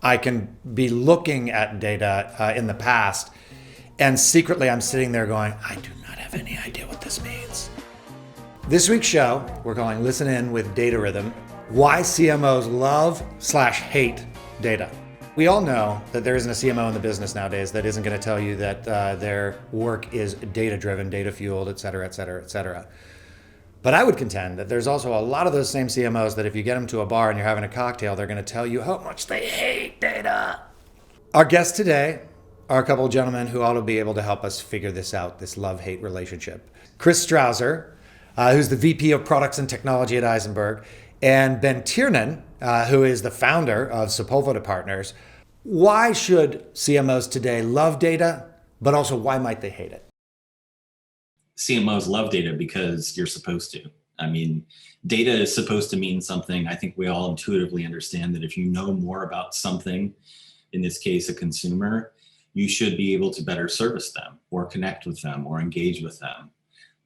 I can be looking at data in the past, and secretly I'm sitting there going, I do not have any idea what this means. This week's show, we're calling Listen In with Datarithm, why CMOs love/hate data. We all know that there isn't a CMO in the business nowadays that isn't going to tell you that their work is data-driven, data-fueled, et cetera, et cetera, et cetera. But I would contend that there's also a lot of those same CMOs that if you get them to a bar and you're having a cocktail, they're going to tell you how much they hate data. Our guests today are a couple of gentlemen who ought to be able to help us figure this out, this love-hate relationship. Chris Strawser, who's the VP of Products and Technology at Ayzenberg, and Ben Tiernan, who is the founder of Sepulveda Partners. Why should CMOs today love data, but also why might they hate it? CMOs love data because you're supposed to. I mean, data is supposed to mean something. I think we all intuitively understand that if you know more about something, in this case, a consumer, you should be able to better service them or connect with them or engage with them.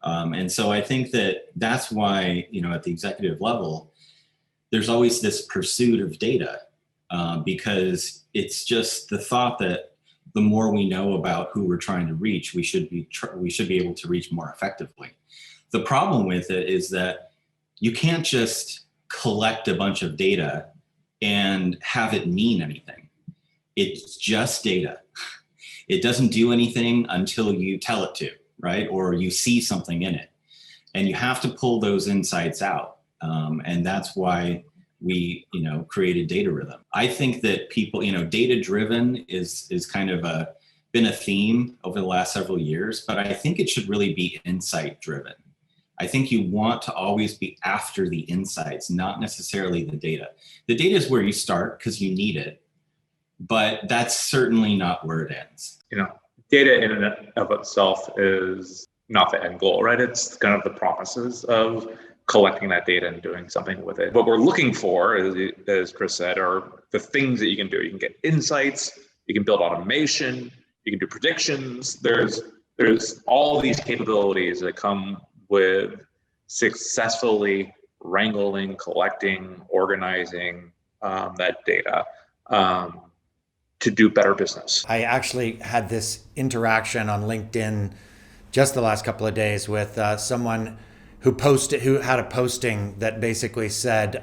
And so I think that that's why, at the executive level, there's always this pursuit of data because it's just the thought that the more we know about who we're trying to reach, we should be able to reach more effectively. The problem with it is that you can't just collect a bunch of data and have it mean anything. It's just data. It doesn't do anything until you tell it to, right? Or you see something in it. And you have to pull those insights out. And that's why we, created Datarithm. I think that people, data-driven is kind of been a theme over the last several years, but I think it should really be insight-driven. I think you want to always be after the insights, not necessarily the data. The data is where you start because you need it, but that's certainly not where it ends. Data in and of itself is not the end goal, right? It's kind of the promises of collecting that data and doing something with it. What we're looking for, as Chris said, are the things that you can do. You can get insights, you can build automation, you can do predictions. There's all these capabilities that come with successfully wrangling, collecting, organizing that data to do better business. I actually had this interaction on LinkedIn just the last couple of days with someone who had a posting that basically said,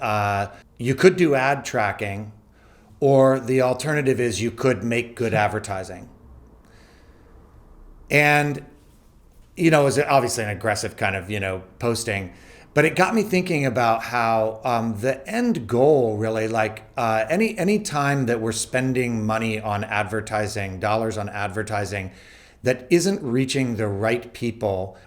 you could do ad tracking, or the alternative is you could make good advertising. And, it was obviously an aggressive kind of, posting, but it got me thinking about how the end goal really, like any time that we're spending money on advertising, dollars on advertising, that isn't reaching the right people,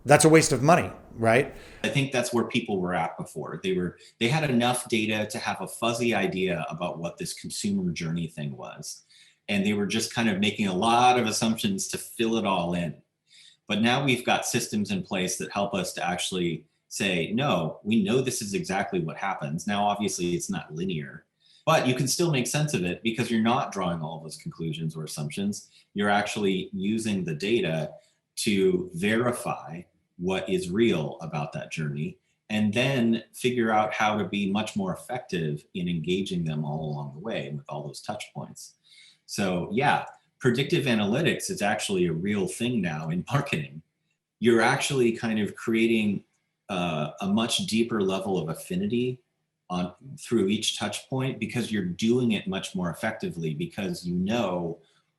that's a waste of money, right? I think that's where people were at before. They had enough data to have a fuzzy idea about what this consumer journey thing was. And they were just kind of making a lot of assumptions to fill it all in. But now we've got systems in place that help us to actually say, no, we know this is exactly what happens. Now, obviously, it's not linear, but you can still make sense of it because you're not drawing all of those conclusions or assumptions. You're actually using the data to verify what is real about that journey, and then figure out how to be much more effective in engaging them all along the way with all those touch points. So yeah, predictive analytics is actually a real thing now in marketing. You're actually kind of creating a much deeper level of affinity through each touch point because you're doing it much more effectively because you know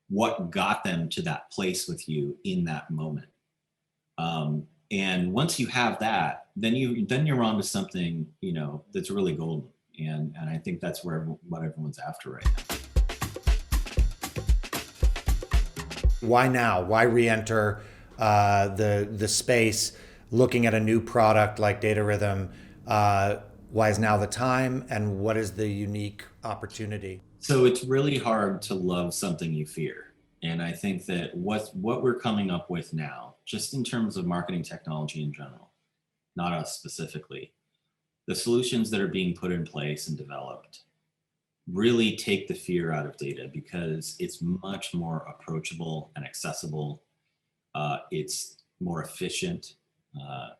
what got them to that place with you in that moment. And once you have that, then you're on to something, that's really golden. And I think that's what everyone's after right now. Why now? Why re-enter the space, looking at a new product like Datarithm? Why is now the time, and what is the unique opportunity? So it's really hard to love something you fear. And I think that what we're coming up with now, just in terms of marketing technology in general, not us specifically, the solutions that are being put in place and developed really take the fear out of data because it's much more approachable and accessible. It's more efficient.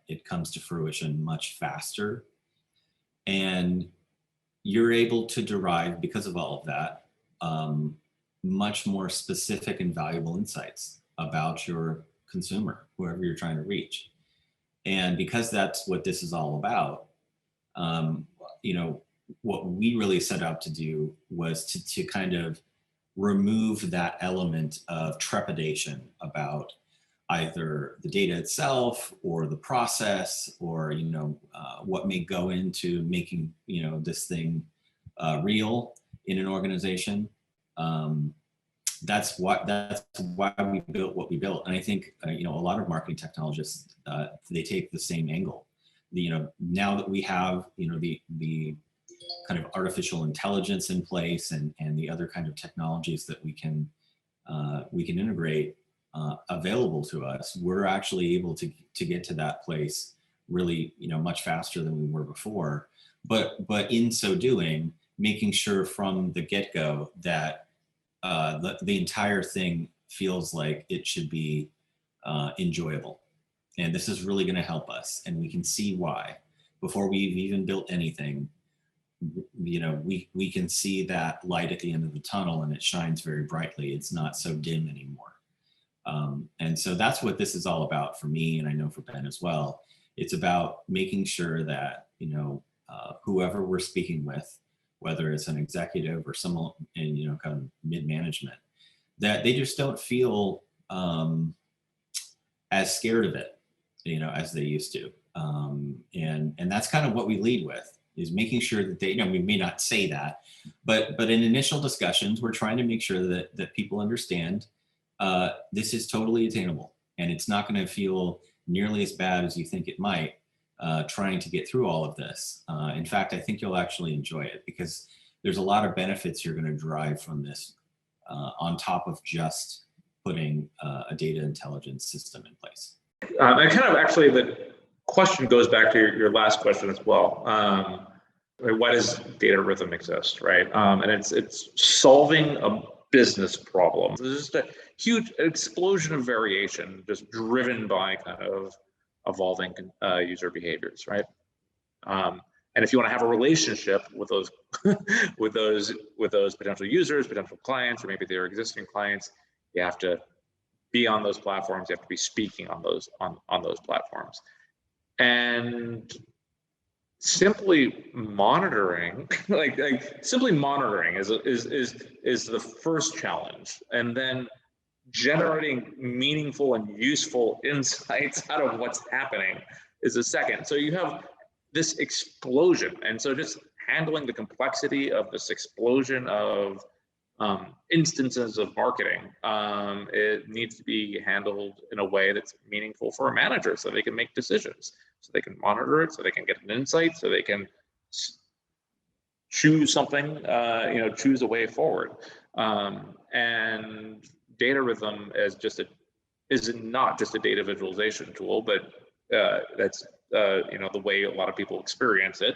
It comes to fruition much faster. And you're able to derive, because of all of that, much more specific and valuable insights about your consumer, whoever you're trying to reach. And because that's what this is all about, what we really set out to do was to kind of remove that element of trepidation about either the data itself or the process, or what may go into making this thing real in an organization. That's why we built what we built. And I think a lot of marketing technologists, they take the same angle. Now that we have the kind of artificial intelligence in place and the other kind of technologies that we can integrate available to us, we're actually able to get to that place really much faster than we were before. But in so doing, making sure from the get-go that the entire thing feels like it should be enjoyable. And this is really going to help us, and we can see why. Before we've even built anything, we can see that light at the end of the tunnel, and it shines very brightly. It's not so dim anymore. And so that's what this is all about for me, and I know for Ben as well. It's about making sure that whoever we're speaking with, whether it's an executive or someone in kind of mid-management, that they just don't feel as scared of it as they used to. And that's kind of what we lead with, is making sure that they, we may not say that, but in initial discussions, we're trying to make sure that people understand this is totally attainable, and it's not going to feel nearly as bad as you think it might, trying to get through all of this. In fact, I think you'll actually enjoy it, because there's a lot of benefits you're going to derive from this, on top of just putting a data intelligence system in place. And kind of actually the question goes back to your last question as well. Why does Datarithm exist, right? And it's solving a business problem. There's just a huge explosion of variation, just driven by kind of evolving user behaviors, right? And if you want to have a relationship with those with those potential users, potential clients, or maybe their existing clients, you have to be on those platforms. You have to be speaking on those platforms, and simply monitoring, simply monitoring is the first challenge, and then generating meaningful and useful insights out of what's happening is the second. So you have this explosion, and so just handling the complexity of this explosion of instances of marketing, it needs to be handled in a way that's meaningful for a manager, so they can make decisions, so they can monitor it, so they can get an insight, so they can choose something, choose a way forward. And Datarithm is not just a data visualization tool, but that's the way a lot of people experience it,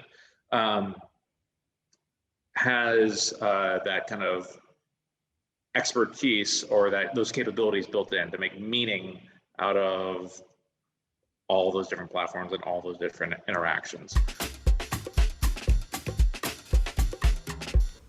has that kind of expertise, or those capabilities built in to make meaning out of all those different platforms and all those different interactions.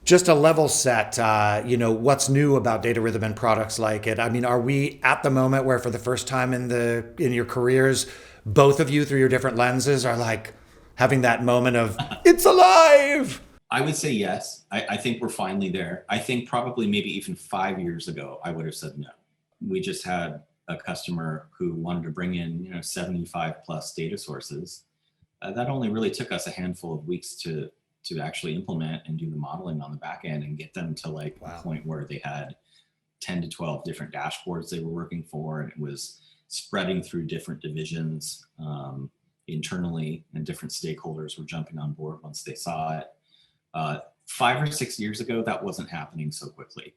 Just a level set, what's new about Datarithm and products like it? I mean, are we at the moment where for the first time in your careers, both of you through your different lenses are like having that moment of, it's alive? I would say yes. I think we're finally there. I think probably maybe even 5 years ago, I would have said no. We just had a customer who wanted to bring in 75 plus data sources. That only really took us a handful of weeks to actually implement and do the modeling on the back end and get them to a point where they had 10 to 12 different dashboards they were working for, and it was spreading through different divisions internally, and different stakeholders were jumping on board once they saw it. 5 or 6 years ago, that wasn't happening so quickly.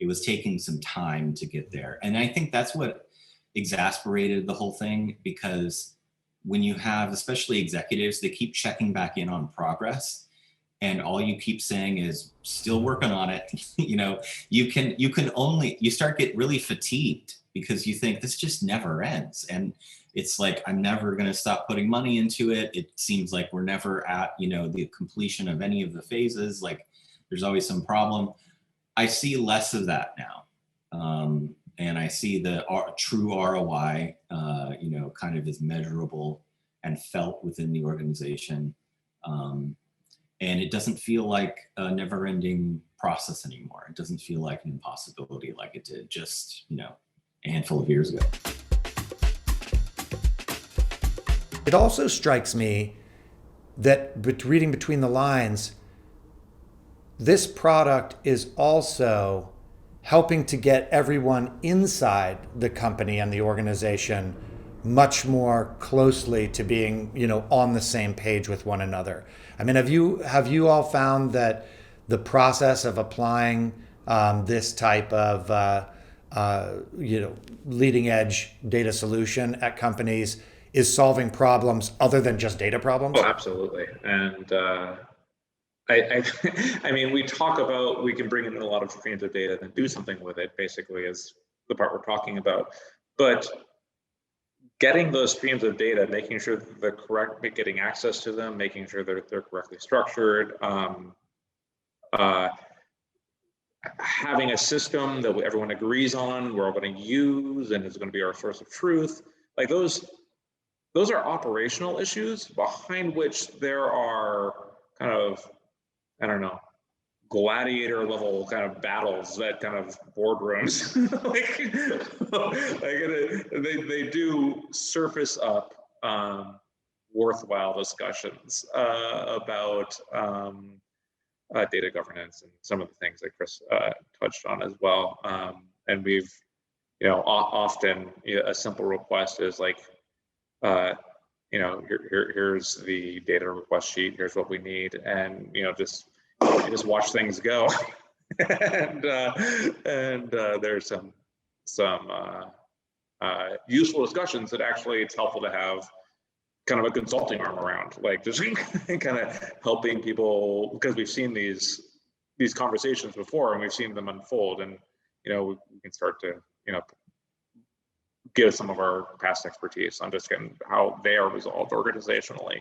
It was taking some time to get there. And I think that's what exasperated the whole thing, because when you have, especially executives, they keep checking back in on progress. and all you keep saying is still working on it, you start get really fatigued because you think this just never ends. And it's like, I'm never going to stop putting money into it. It seems like we're never at, the completion of any of the phases. Like there's always some problem. I see less of that now. And I see the true ROI, kind of is measurable and felt within the organization. And it doesn't feel like a never-ending process anymore. It doesn't feel like an impossibility like it did just, a handful of years ago. It also strikes me that reading between the lines, this product is also helping to get everyone inside the company and the organization much more closely to being, on the same page with one another. I mean, have you all found that the process of applying this type of leading edge data solution at companies is solving problems other than just data problems? Oh, absolutely. And I mean, we talk about, we can bring in a lot of streams of data and do something with it, basically, is the part we're talking about. But getting those streams of data, making sure that they're correct, getting access to them, making sure they're correctly structured, having a system that everyone agrees on, we're all going to use, and is going to be our source of truth. Like those are operational issues behind which there are kind of, I don't know, gladiator level kind of battles, that kind of boardrooms. They do surface up worthwhile discussions about data governance and some of the things that Chris touched on as well. And we've, often a simple request is like, here's the data request sheet, here's what we need, and just watch things go. and there's some useful discussions that actually it's helpful to have kind of a consulting arm around, like just kind of helping people, because we've seen these conversations before and we've seen them unfold, and we can start to give some of our past expertise on just getting how they are resolved organizationally.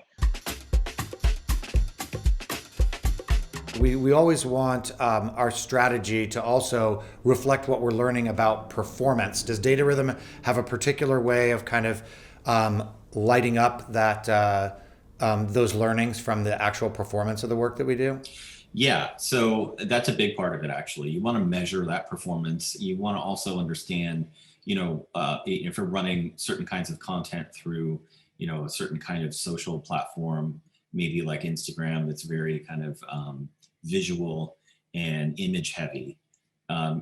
We always want our strategy to also reflect what we're learning about performance. Does Datarithm have a particular way of kind of lighting up that those learnings from the actual performance of the work that we do? Yeah, so that's a big part of it, actually. You want to measure that performance. You want to also understand, if you're running certain kinds of content through, a certain kind of social platform, maybe like Instagram, that's very kind of visual and image heavy.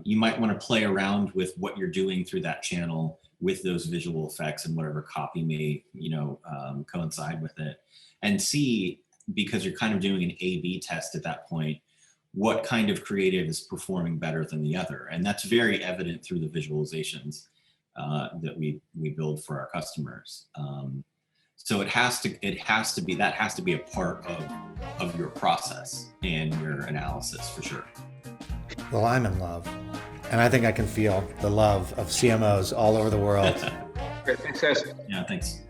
You might want to play around with what you're doing through that channel with those visual effects and whatever copy may, coincide with it, and see, because you're kind of doing an A/B test at that point, what kind of creative is performing better than the other. And that's very evident through the visualizations that we build for our customers. So that has to be a part of your process and your analysis, for sure. Well, I'm in love, and I think I can feel the love of CMOs all over the world. Great, thanks guys. Yeah, thanks.